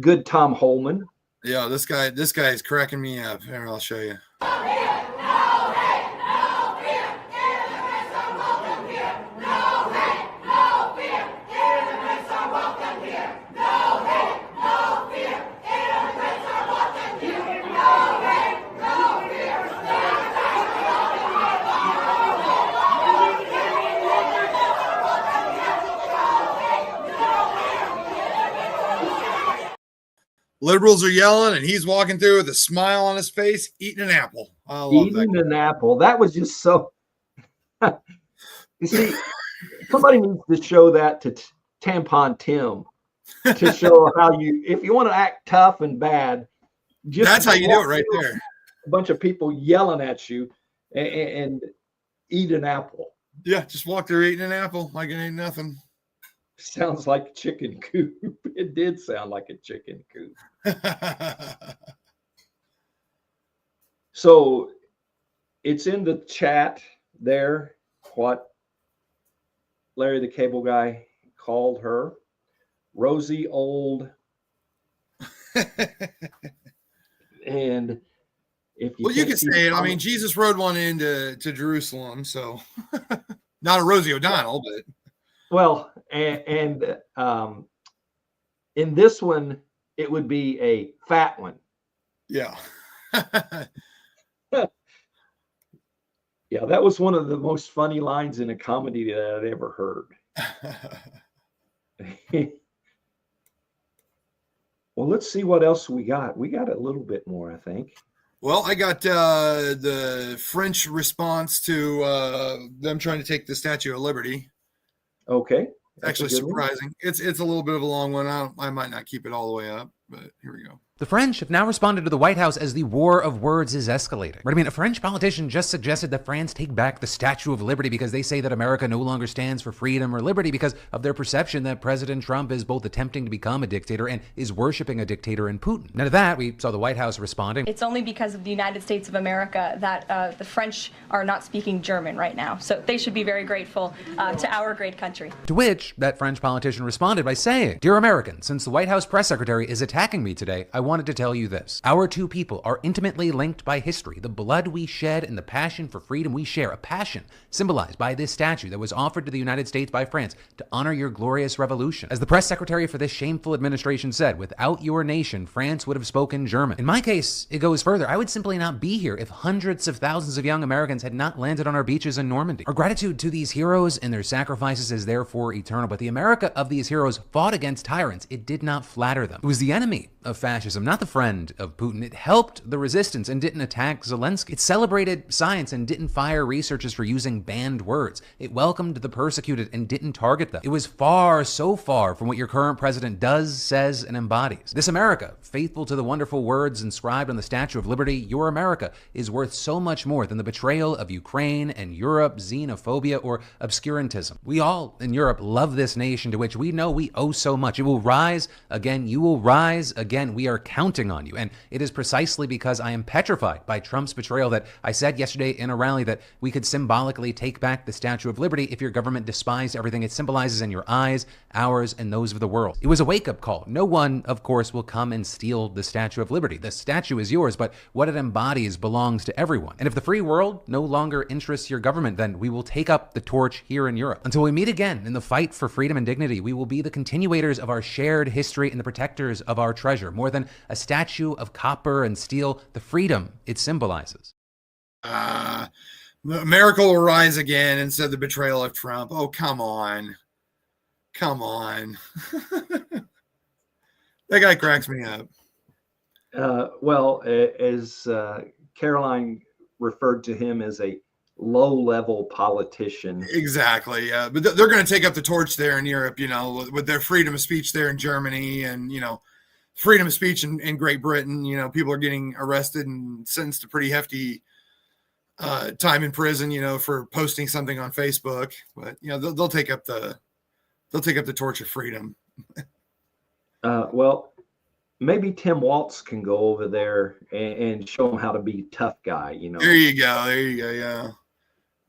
good Tom Holman. Yeah, this guy is cracking me up. Here, I'll show you. Liberals are yelling, and he's walking through with a smile on his face, eating an apple. I love that. Eating an apple. That was just so. You see, somebody needs to show that to Tampon Tim to show how if you want to act tough and bad, that's how you do it right there. A bunch of people yelling at you and eat an apple. Yeah, just walk there eating an apple like it ain't nothing. Sounds like a chicken coop. It did sound like a chicken coop. So it's in the chat there what Larry the Cable Guy called her. Rosy old. And if you can say it. I mean, Jesus rode one into Jerusalem, so not a Rosie O'Donnell, but well, and in this one, it would be a fat one. Yeah. Yeah, that was one of the most funny lines in a comedy that I'd ever heard. Well, let's see what else we got. We got a little bit more, I think. Well, I got the French response to them trying to take the Statue of Liberty. Okay. That's actually surprising. It's a little bit of a long one. I might not keep it all the way up, but here we go. The French have now responded to the White House as the war of words is escalating. Right? I mean, a French politician just suggested that France take back the Statue of Liberty because they say that America no longer stands for freedom or liberty because of their perception that President Trump is both attempting to become a dictator and is worshiping a dictator in Putin. Now to that, we saw the White House responding. It's only because of the United States of America that the French are not speaking German right now. So they should be very grateful to our great country. To which that French politician responded by saying, "Dear Americans, since the White House press secretary is attacking me today, I wanted to tell you this. Our two people are intimately linked by history. The blood we shed and the passion for freedom we share, a passion symbolized by this statue that was offered to the United States by France to honor your glorious revolution. As the press secretary for this shameful administration said, without your nation, France would have spoken German. In my case, it goes further. I would simply not be here if hundreds of thousands of young Americans had not landed on our beaches in Normandy. Our gratitude to these heroes and their sacrifices is therefore eternal, but the America of these heroes fought against tyrants. It did not flatter them. It was the enemy of fascism, not the friend of Putin. It helped the resistance and didn't attack Zelensky. It celebrated science and didn't fire researchers for using banned words. It welcomed the persecuted and didn't target them. It was far, so far from what your current president does, says, and embodies. This America, faithful to the wonderful words inscribed on the Statue of Liberty, your America, is worth so much more than the betrayal of Ukraine and Europe, xenophobia, or obscurantism. We all in Europe love this nation to which we know we owe so much. It will rise again. You will rise again. We are counting on you. And it is precisely because I am petrified by Trump's betrayal that I said yesterday in a rally that we could symbolically take back the Statue of Liberty if your government despised everything it symbolizes in your eyes, ours, and those of the world. It was a wake-up call. No one, of course, will come and steal the Statue of Liberty. The statue is yours, but what it embodies belongs to everyone. And if the free world no longer interests your government, then we will take up the torch here in Europe. Until we meet again in the fight for freedom and dignity, we will be the continuators of our shared history and the protectors of our treasure. More than a statue of copper and steel, the freedom it symbolizes. America will rise again and said the betrayal of Trump. Oh, come on. Come on. That guy cracks me up. Well, as Caroline referred to him as a low-level politician. Exactly. Yeah. But they're going to take up the torch there in Europe, you know, with their freedom of speech there in Germany and, you know, freedom of speech in Great Britain. You know, people are getting arrested and sentenced to pretty hefty time in prison, you know, for posting something on Facebook. But, you know, they'll take up the torch of freedom. Well, maybe Tim Waltz can go over there and show him how to be a tough guy, you know. There you go. There you go. Yeah.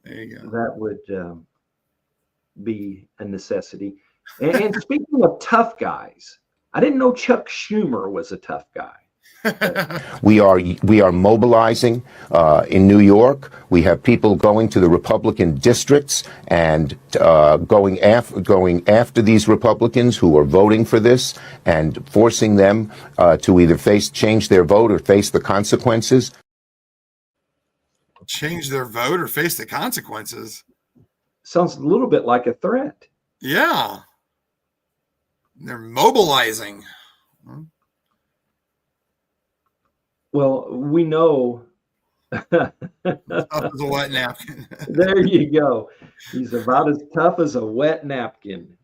There you go. That would be a necessity. And speaking of tough guys, I didn't know Chuck Schumer was a tough guy. We are mobilizing in New York. We have people going to the Republican districts and going after these Republicans who are voting for this and forcing them to either change their vote or face the consequences. Change their vote or face the consequences. Sounds a little bit like a threat. Yeah. They're mobilizing. Well, we know. Tough as a wet napkin. There you go. He's about as tough as a wet napkin.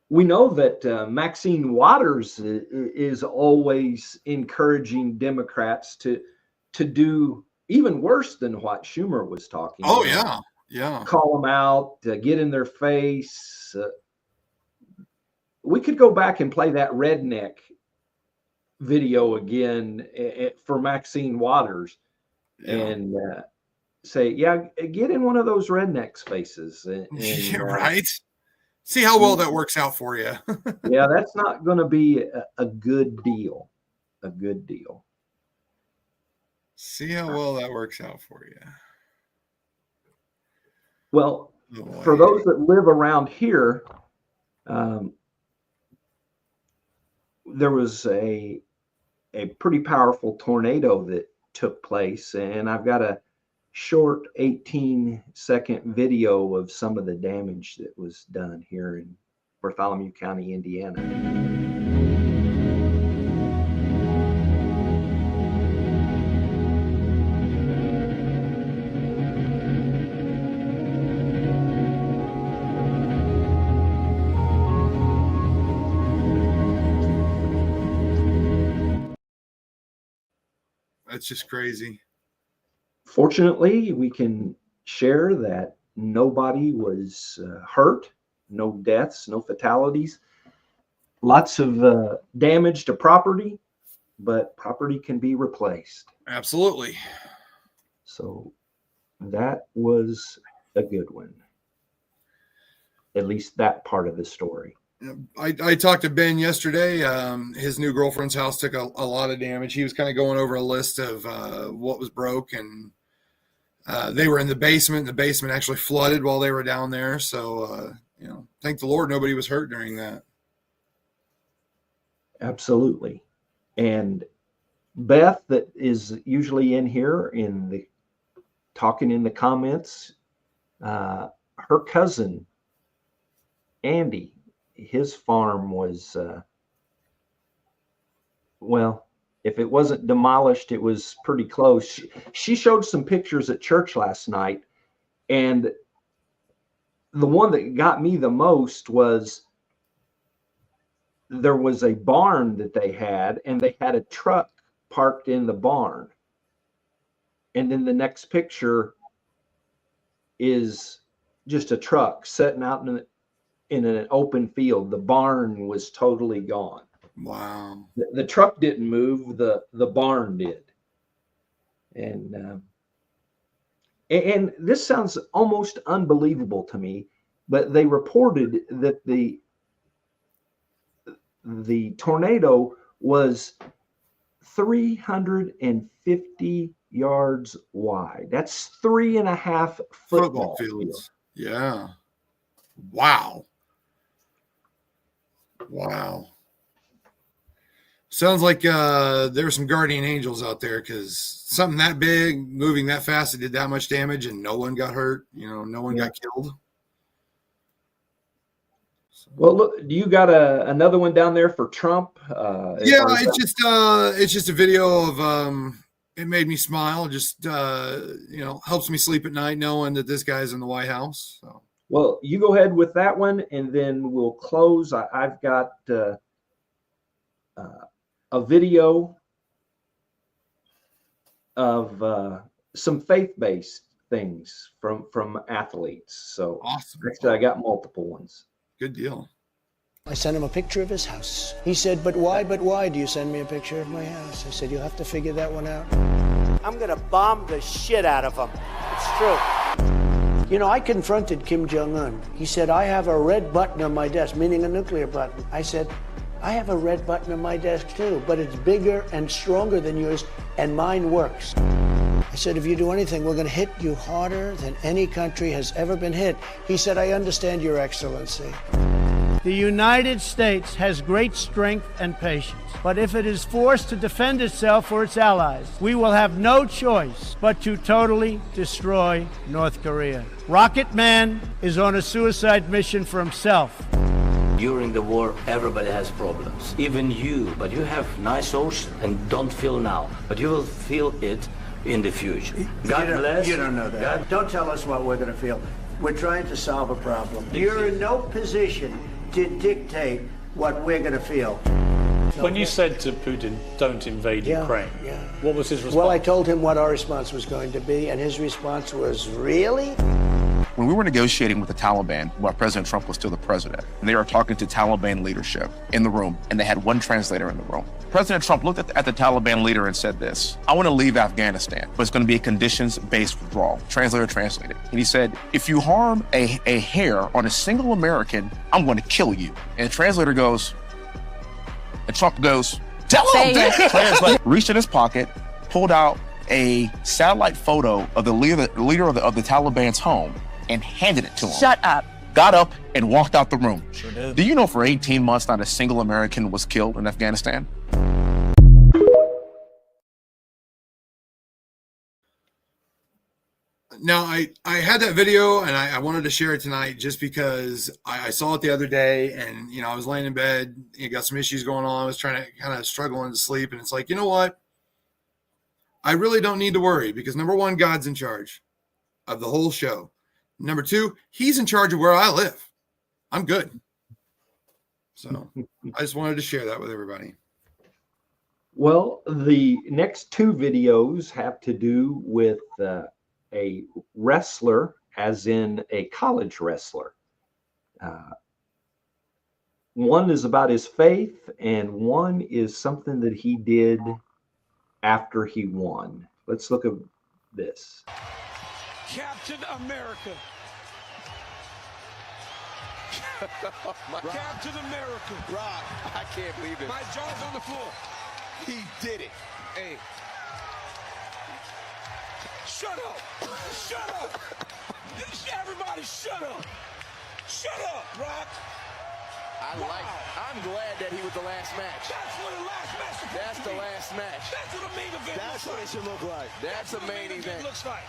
We know that Maxine Waters is always encouraging Democrats to do even worse than what Schumer was talking about. Oh, yeah. Yeah. Call them out, get in their face. We could go back and play that redneck video again for Maxine Waters and say, yeah, get in one of those rednecks' faces. Yeah, right. See how well that works out for you. Yeah, that's not going to be a good deal. A good deal. See how well that works out for you. Well, for those that live around here, there was a pretty powerful tornado that took place, and I've got a short 18-second video of some of the damage that was done here in Bartholomew County, Indiana. That's just crazy. Fortunately, we can share that nobody was hurt, no deaths, no fatalities. Lots of damage to property, but property can be replaced. Absolutely. So that was a good one. At least that part of the story. I talked to Ben yesterday. His new girlfriend's house took a lot of damage. He was kind of going over a list of what was broke, and they were in the basement. The basement actually flooded while they were down there. So, thank the Lord nobody was hurt during that. Absolutely. And Beth, that is usually in here talking in the comments, her cousin, Andy, his farm was, well, if it wasn't demolished, it was pretty close. She showed some pictures at church last night, and the one that got me the most was there was a barn that they had, and they had a truck parked in the barn. And then the next picture is just a truck sitting out in an open field. The barn was totally gone. Wow. The truck didn't move, the barn did. And this sounds almost unbelievable to me, but they reported that the tornado was 350 yards wide. That's 3.5 football fields. Yeah. Wow. Wow. Sounds like there were some guardian angels out there, because something that big, moving that fast, it did that much damage, and no one got hurt. No one got killed. Well, look, do you got another one down there for Trump? Yeah, it's just a video of it made me smile. Just helps me sleep at night knowing that this guy's in the White House. So. Well, you go ahead with that one, and then we'll close. I've got a video of some faith-based things from athletes. So awesome. Actually, I got multiple ones. Good deal. I sent him a picture of his house. He said, but why do you send me a picture of my house? I said, you'll have to figure that one out. I'm going to bomb the shit out of him. It's true. I confronted Kim Jong-un. He said, I have a red button on my desk, meaning a nuclear button. I said, I have a red button on my desk too, but it's bigger and stronger than yours, and mine works. I said, if you do anything, we're going to hit you harder than any country has ever been hit. He said, I understand, Your Excellency. The United States has great strength and patience, but if it is forced to defend itself or its allies, we will have no choice but to totally destroy North Korea. Rocket Man is on a suicide mission for himself. During the war, everybody has problems, even you, but you have nice ocean and don't feel now, but you will feel it in the future. God bless. You don't know that. Don't tell us what we're going to feel. We're trying to solve a problem. You're in no position to dictate what we're going to feel. When you said to Putin, don't invade Ukraine, what was his response? Well, I told him what our response was going to be, and his response was, really? When we were negotiating with the Taliban, while President Trump was still the president, and they were talking to Taliban leadership in the room, and they had one translator in the room. President Trump looked at the Taliban leader and said this: I want to leave Afghanistan, but it's going to be a conditions-based withdrawal. Translator translated. And he said, if you harm a hair on a single American, I'm going to kill you. And the translator goes, and Trump goes, tell him! Translator reached in his pocket, pulled out a satellite photo of the leader of the Taliban's home, and handed it to him. Shut up. Got up and walked out the room. Sure did. Do you know for 18 months not a single American was killed in Afghanistan? Now, I had that video and I wanted to share it tonight just because I saw it the other day, and, you know, I was laying in bed, you got some issues going on. I was trying to kind of struggling to sleep. And it's like, you know what? I really don't need to worry because, number one, God's in charge of the whole show. Number two, he's in charge of where I live. I'm good. So I just wanted to share that with everybody. Well, the next two videos have to do with a wrestler, as in a college wrestler. One is about his faith, and one is something that he did after he won. Let's look at this. Captain America. Captain America. Rob, I can't believe it. My jaw's on the floor. He did it. Hey. Shut up. Shut up. Everybody shut up. Shut up, Rock. I'm glad that he was the last match. That's what the last match is. That's the last match. That's what a main event That's looks what like. it should look like. That's a main event. Looks like.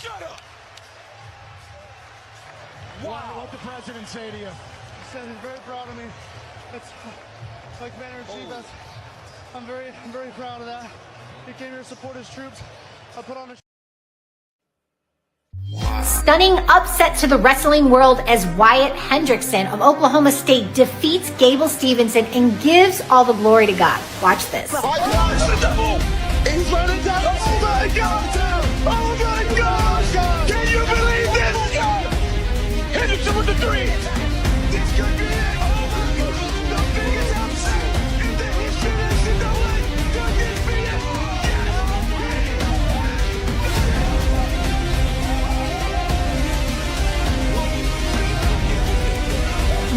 Shut up. Wow. What the president say to you? He said he's very proud of me. That's like Commander-in-Chief. I'm very proud of that. He came here to support his troops. I put on a Stunning upset to the wrestling world as Wyatt Hendrickson of Oklahoma State defeats Gable Stevenson and gives all the glory to God. Watch this. He's running down. Oh my God! Oh my God! Can you believe this? Hendrickson with the three. This could be it. Oh my God! The biggest upset in the history of NCAA. Could this be it?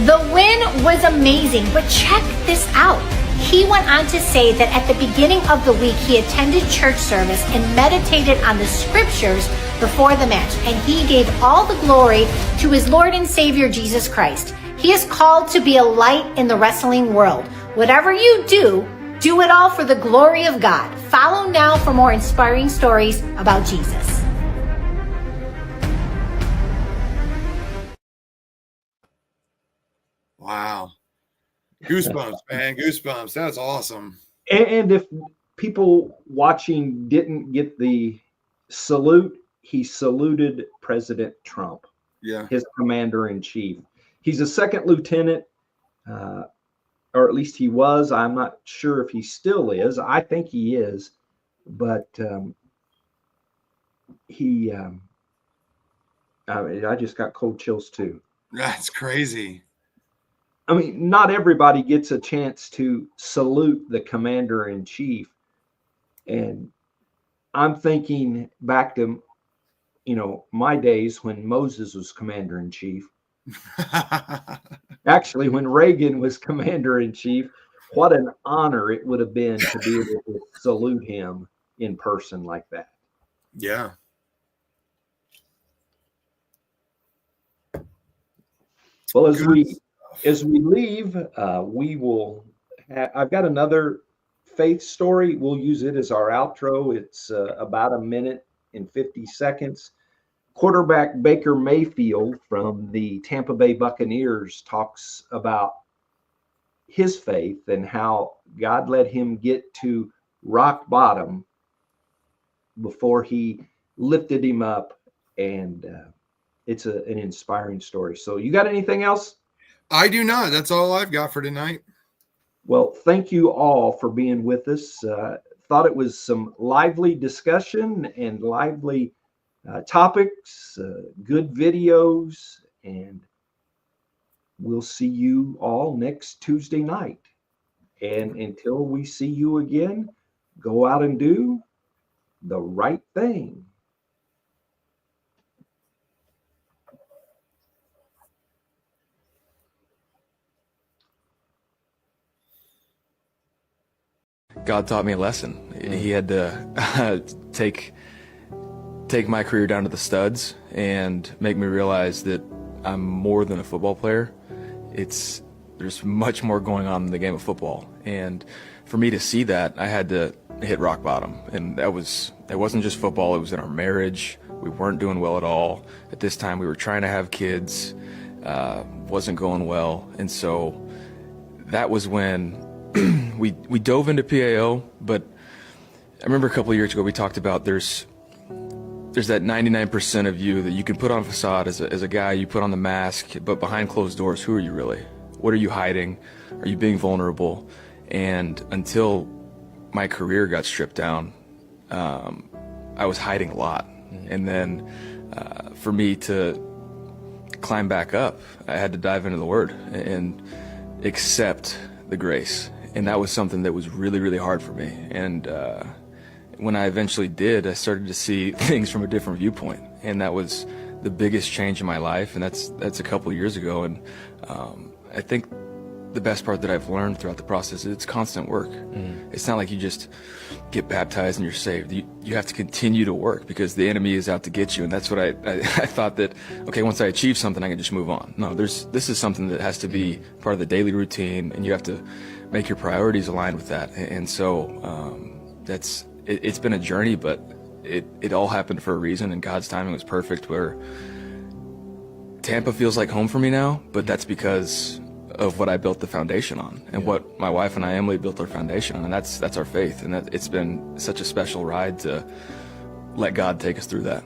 The win was amazing, but check this out. He went on to say that at the beginning of the week, he attended church service and meditated on the scriptures before the match, and he gave all the glory to his Lord and Savior, Jesus Christ. He is called to be a light in the wrestling world. Whatever you do, do it all for the glory of God. Follow now for more inspiring stories about Jesus. Wow. Goosebumps, man. Goosebumps. That's awesome. And if people watching didn't get the salute, he saluted President Trump, his commander-in-chief. He's a second lieutenant, or at least he was. I'm not sure if he still is. I think he is. But I just got cold chills too. That's crazy. I mean, not everybody gets a chance to salute the commander-in-chief. And I'm thinking back to, my days when Moses was commander-in-chief. Actually, when Reagan was commander-in-chief, what an honor it would have been to be able to salute him in person like that. Yeah. Well, as we leave, we will. I've got another faith story. We'll use it as our outro. It's about a minute and 50 seconds. quarterback Baker Mayfield from the Tampa Bay Buccaneers talks about his faith and how God let him get to rock bottom before he lifted him up. And it's an inspiring story. So you got anything else? I do not. That's all I've got for tonight. Well, thank you all for being with us. Thought it was some lively discussion and lively topics, good videos, and we'll see you all next Tuesday night. And until we see you again, go out and do the right thing. God taught me a lesson. He had to take my career down to the studs and make me realize that I'm more than a football player. There's much more going on in the game of football. And for me to see that, I had to hit rock bottom. And it wasn't just football, it was in our marriage. We weren't doing well at all. At this time, we were trying to have kids, wasn't going well. And so that was when we dove into PAO, but I remember a couple of years ago we talked about there's that 99% of you that you can put on a facade as a guy, you put on the mask, but behind closed doors, who are you really? What are you hiding? Are you being vulnerable? And until my career got stripped down, I was hiding a lot. And then for me to climb back up, I had to dive into the Word and accept the grace. And that was something that was really, really hard for me. And when I eventually did, I started to see things from a different viewpoint. And that was the biggest change in my life. And that's a couple of years ago. And I think the best part that I've learned throughout the process is it's constant work. It's not like you just get baptized and you're saved. You have to continue to work because the enemy is out to get you. And that's what I thought that, okay, once I achieve something, I can just move on. No, this is something that has to be part of the daily routine, and you have to make your priorities aligned with that. And so it's been a journey, but it all happened for a reason, and God's timing was perfect, where Tampa feels like home for me now, but that's because of what I built the foundation on, and what my wife and I, Emily, built our foundation on, and that's our faith. And it's been such a special ride to let God take us through that.